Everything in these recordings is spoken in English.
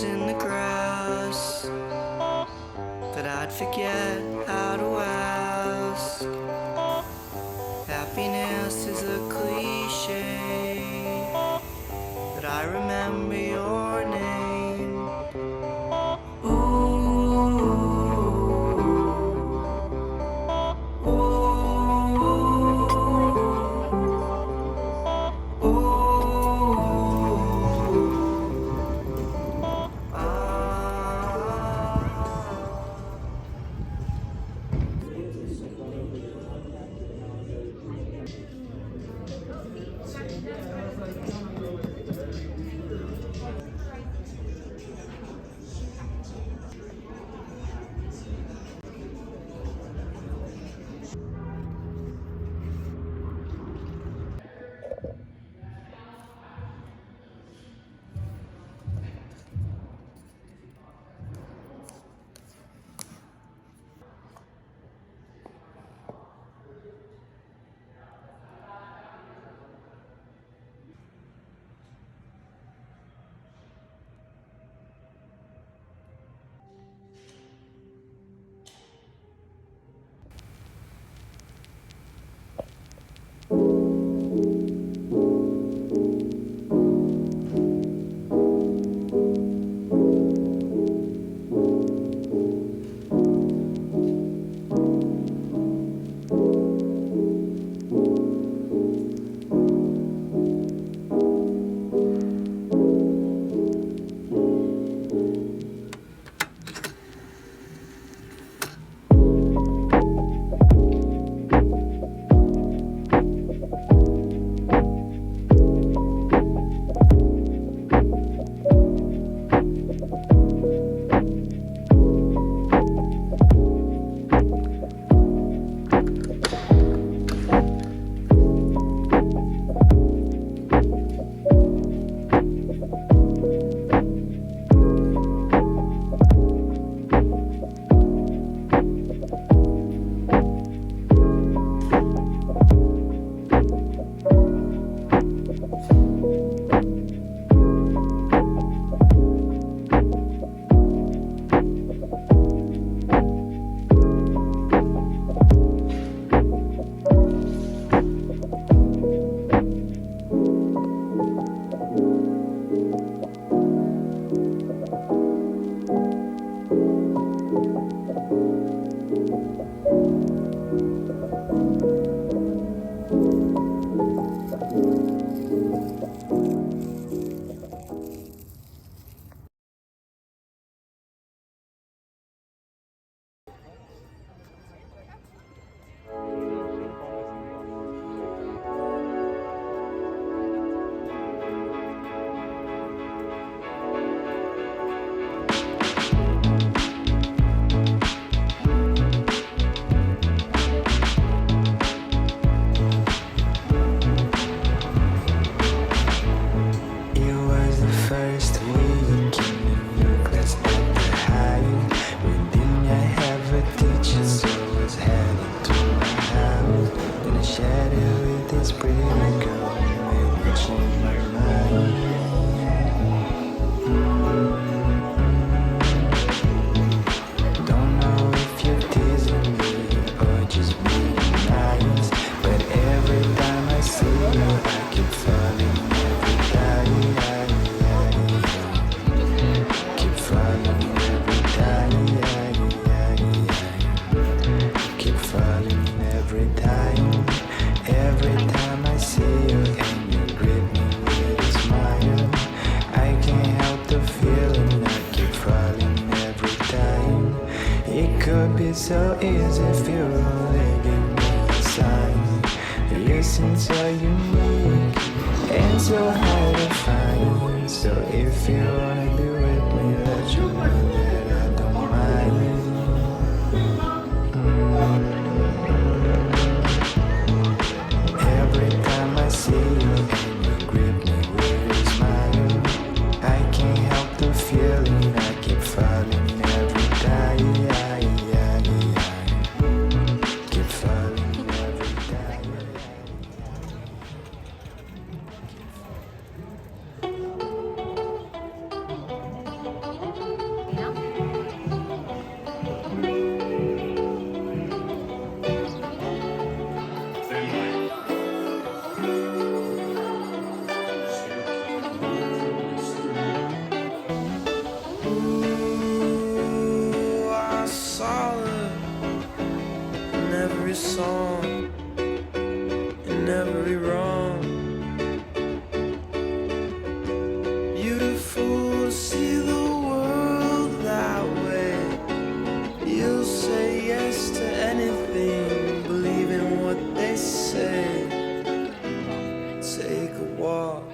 was in the grass, but I'd forget how to ask. Happiness is a cliche, but I remember your name. Ooh, ooh, ooh, so easy if you only give me a sign. You seem so unique and so hard to find. So if you wanna be with me, let you know that I don't mind. Every time I see you and you grip me with your smile, I can't help the feeling I keep falling every time. Keep falling every time. every song, in every wrong. Beautiful to see the world that way. You'll say yes to anything, believe in what they say. Take a walk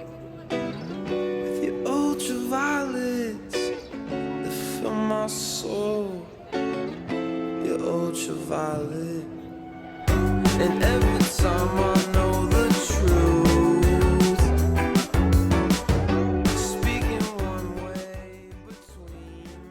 with your ultraviolets that fill my soul. Your ultraviolet and every